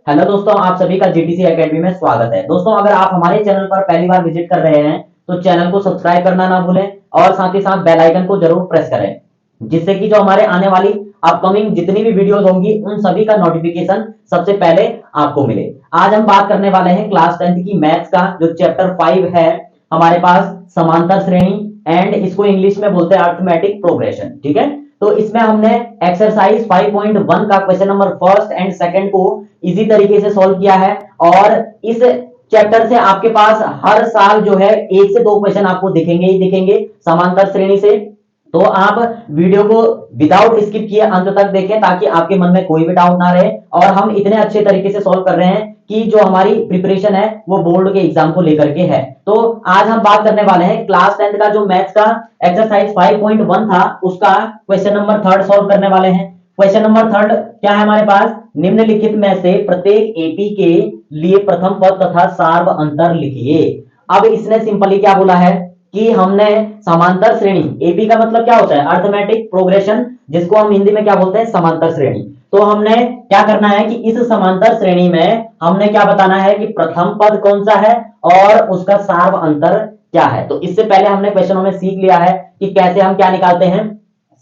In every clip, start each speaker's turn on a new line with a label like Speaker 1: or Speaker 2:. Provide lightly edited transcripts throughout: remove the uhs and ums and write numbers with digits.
Speaker 1: Hello दोस्तों, आप सभी का जीटीसी एकेडमी में स्वागत है। दोस्तों, अगर आप हमारे चैनल पर पहली बार विजिट कर रहे हैं तो चैनल को सब्सक्राइब करना ना भूलें और साथ ही साथ बेल आइकन को जरूर प्रेस करें, जिससे कि जो हमारे आने वाली अपकमिंग जितनी भी वीडियोस होंगी उन सभी का नोटिफिकेशन सबसे पहले आपको मिले। आज हम बात करने वाले हैं क्लास 10th की मैथ्स का जो चैप्टर 5 है हमारे पास, समांतर श्रेणी, एंड इसको इंग्लिश में बोलते हैं अरिथमेटिक प्रोग्रेशन। ठीक है, तो इसमें हमने एक्सरसाइज 5.1 का question number first and second को इजी तरीके से सॉल्व किया है। और इस चैप्टर से आपके पास हर साल जो है 1 से 2 क्वेश्चन आपको दिखेंगे ही दिखेंगे समांतर श्रेणी से। तो आप वीडियो को विदाउट स्किप किए अंत तक देखें ताकि आपके मन में कोई भी डाउट ना रहे। और हम इतने अच्छे तरीके से सॉल्व कर रहे हैं कि जो हमारी प्रिपरेशन है वो बोर्ड के एग्जाम को लेकर के है। तो आज हम बात करने वाले हैं क्लास 10th का जो मैथ्स का एक्सरसाइज 5.1 था उसका क्वेश्चन नंबर थर्ड सॉल्व करने वाले हैं। क्वेश्चन नंबर थर्ड क्या है हमारे पास, निम्नलिखित में से प्रत्येक एपी के लिए प्रथम पद तथा सार्व अंतर लिखिए। अब इसने सिंपली क्या बोला है कि हमने समांतर श्रेणी, एपी का मतलब क्या होता है, अरिथमेटिक प्रोग्रेशन, जिसको हम हिंदी में क्या बोलते हैं, समांतर श्रेणी। तो हमने क्या करना है कि इस समांतर श्रेणी में हमने क्या बताना है कि प्रथम पद कौन सा है और उसका सार्व अंतर क्या है। तो इससे पहले हमने क्वेश्चनों में सीख लिया है कि कैसे हम क्या निकालते हैं,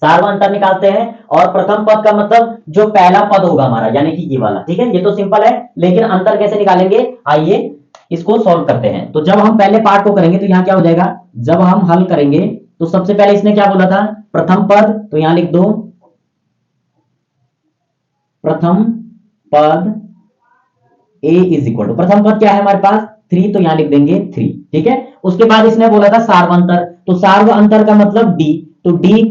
Speaker 1: सार्व अंतर निकालते हैं। और प्रथम पद का मतलब जो पहला पद होगा हमारा, यानी कि ये वाला। ठीक है, ये तो सिंपल है, लेकिन अंतर कैसे निकालेंगे, आइए इसको सॉल्व करते हैं। तो जब हम पहले पार्ट को करेंगे तो यहां क्या हो जाएगा, जब हम हल करेंगे तो सबसे पहले इसने क्या बोला था, प्रथम पद, तो यहां लिख दो प्रथम पद a इज इक्वल टू, प्रथम पद क्या है हमारे पास 3, तो यहां लिख देंगे 3। ठीक है, उसके बाद इसने बोला था सार्व अंतर, तो सार्व अंतर का मतलब d, तो d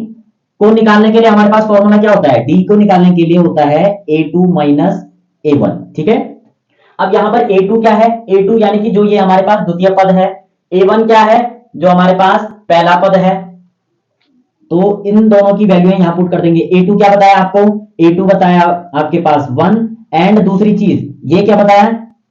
Speaker 1: को निकालने के लिए हमारे पास फॉर्मूला क्या होता है, d को निकालने के लिए होता है a2 माइनस a1। ठीक है, अब यहां पर a2 क्या है, a2 यानी कि जो ये हमारे पास द्वितीय पद है, a1 क्या है जो हमारे पास पहला पद है। तो इन दोनों की वैल्यू यहां पुट कर देंगे। a2 क्या बताया आपको, a2 बताया आपके पास 1, एंड दूसरी चीज ये क्या बताया,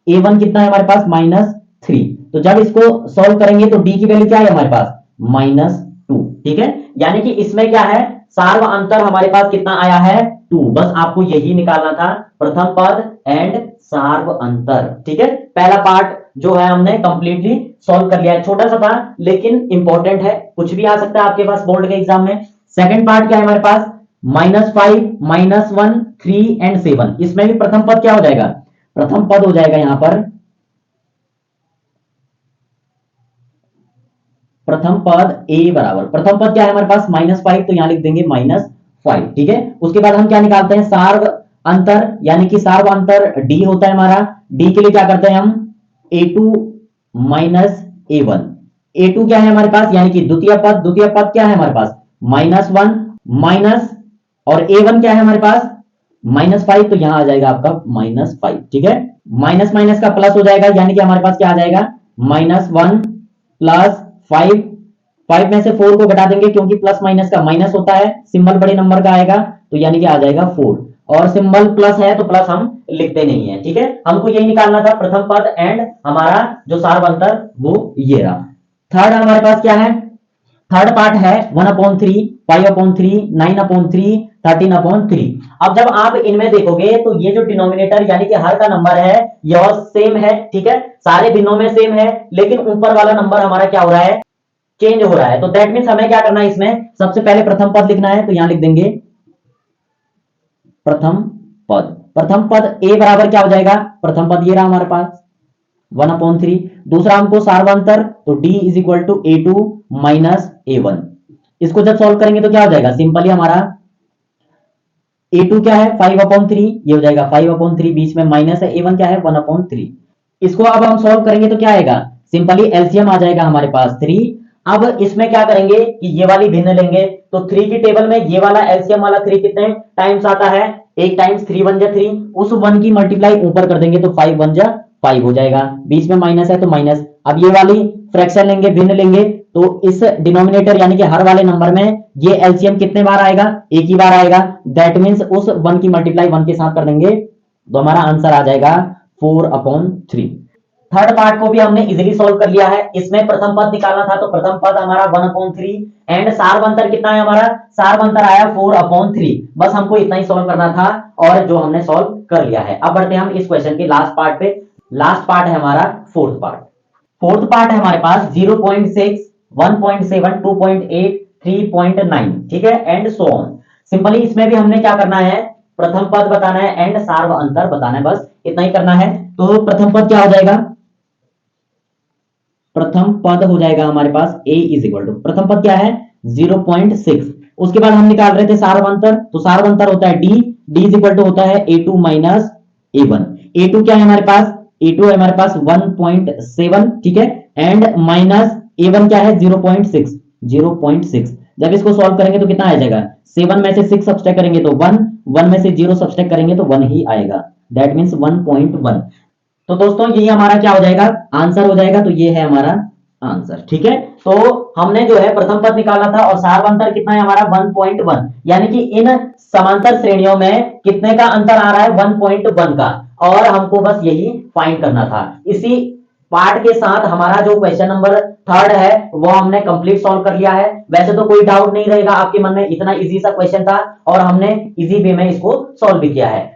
Speaker 1: a1 कितना है हमारे पास -3। तो जब इसको सॉल्व करेंगे तो d की वैल्यू क्या है हमारे पास -2। ठीक है, यानी कि इसमें क्या है, सार्व अंतर हमारे पास कितना आया है 2। बस आपको यही निकालना था, प्रथम पद एंड सार्व अंतर। ठीक है, पहला पार्ट जो है हमने कंप्लीटली सॉल्व कर लिया है, छोटा सा था लेकिन इंपॉर्टेंट है, कुछ भी आ सकता है आपके पास बोर्ड के एग्जाम में। सेकंड पार्ट क्या है हमारे पास, -5, -1, 3 एंड 7। इसमें भी प्रथम पद क्या हो जाएगा, प्रथम पद हो जाएगा यहां पर प्रथम पद a बराबर, प्रथम पद क्या है हमारे पास -5, तो यहां लिख देंगे -5। ठीक है, उसके बाद हम क्या निकालते हैं, सार्व अंतर, यानी कि सार्व अंतर d होता है हमारा। d के लिए क्या करते हैं हम, a2 माइनस a1। a2 क्या है हमारे पास, यानी कि द्वितीय पद, द्वितीय पद क्या है हमारे पास -1 माइनस, और a1 क्या है हमारे पास -5, तो यहां आ जाएगा आपका -5। ठीक है, माइनस माइनस का प्लस हो जाएगा, यानी कि हमारे पास क्या आ जाएगा -1 प्लस 5, 5 में से 4 को घटा देंगे क्योंकि प्लस माइनस का माइनस होता है, सिंबल बड़े नंबर का आएगा, तो यानी कि आ जाएगा 4, और सिंबल प्लस है तो प्लस हम लिखते नहीं है। ठीक है, हमको यही निकालना था, प्रथम पद एंड हमारा जो सार्व अंतर वो ये रहा। थर्ड हमारे पास क्या है, थर्ड पार्ट है 1/3, 5/3, 9/3, 13/3। अब जब आप इनमें देखोगे तो ये जो डिनोमिनेटर यानी कि हर का नंबर है यह सेम है। ठीक है, सारे भिन्नों में सेम है, लेकिन ऊपर वाला नंबर हमारा क्या हो रहा है, चेंज हो रहा है। तो दैट मीन्स हमें क्या करना है, इसमें सबसे पहले प्रथम पद लिखना है, तो यहां लिख देंगे प्रथम पद। प्रथम पद a बराबर क्या हो जाएगा, प्रथम पद ये रहा हमारे पास 1/3। दूसरा हमको सार्वंतर, तो d is equal to a2 minus a1। इसको जब सॉल्व करेंगे तो क्या हो जाएगा, सिंपली हमारा a2 क्या है 5/3, ये हो जाएगा 5/3, बीच में माइनस है, a1 क्या है 1/3। इसको अब हम सॉल्व करेंगे तो क्या आएगा, सिंपली एलसीएम आ जाएगा हमारे पास 3। अब इसमें क्या करेंगे कि ये वाली भिन्न लेंगे, तो 3 की टेबल में ये वाला एलसीएम वाला 3 कितने टाइम्स आता है, 1 टाइम्स 3 1 जा 3, उस 1 की मल्टीप्लाई ऊपर कर देंगे तो 5 1 जा 5 हो जाएगा, बीच में माइनस है तो माइनस। अब ये वाली फ्रैक्शन लेंगे, भिन्न लेंगे, तो इस डिनोमिनेटर यानी कि हर वाले नंबर में ये एलसीएम कितने बार आएगा, एक ही बार आएगा। दैट मीन्स उस 1 की मल्टीप्लाई 1 के साथ कर देंगे तो हमारा आंसर आ जाएगा 4/3। थर्ड पार्ट को भी हमने इजीली सॉल्व कर लिया है। इसमें प्रथम पद निकालना था तो प्रथम पद हमारा 1/3 एंड सार्वंतर कितना है हमारा, सार्वंतर आया 4/3। बस हमको इतना ही सॉल्व करना था और जो हमने सॉल्व कर लिया है। अब बढ़ते हैं हम इस क्वेश्चन के लास्ट पार्ट पे। लास्ट पार्ट है हमारा फोर्थ पार्ट। फोर्थ पार्ट है हमारे पास 0.6, 1.7, 2.8, 3.9, ठीक है, एंड सो ऑन। सिंपली इसमें भी हमने क्या करना है, प्रथम पद बताना है एंड सार्व अंतर बताना है, बस इतना ही करना है। तो प्रथम पद क्या हो जाएगा, प्रथम पद हो जाएगा हमारे पास a इज इक्वल टू, प्रथम पद क्या है 0.6। उसके बाद हम निकाल रहे थे सार्वंतर, तो सार्वंतर होता है d इज इक्वल टू होता है a2 माइनस a1। a2 क्या है हमारे पास, a2 है हमारे पास 1.7, ठीक है, एंड माइनस a1 क्या है 0.6। जब इसको सॉल्व करेंगे तो कितना आ जाएगा, 7 में से 6 सब्सट्रैक्ट करेंगे तो 1, 1 में से 0 सब्सट्रैक्ट करेंगे तो 1 ही आएगा, दैट मींस 1.1। तो दोस्तों यही हमारा क्या हो जाएगा, आंसर हो जाएगा। तो ये है हमारा आंसर, ठीक है। तो हमने जो है प्रथम पद निकाला था और सार्वंतर कितना है हमारा 1.1, यानी कि इन समांतर श्रेणियों में कितने का अंतर आ रहा है 1.1 का, और हमको बस यही फाइंड करना था। इसी पार्ट के साथ हमारा जो क्वेश्चन नंबर थर्ड है वो हमने कंप्लीट सॉल्व कर लिया है। वैसे तो कोई डाउट नहीं रहेगा आपके मन में, इतना इजी सा क्वेश्चन था और हमने इजी वे में इसको सॉल्व भी किया है।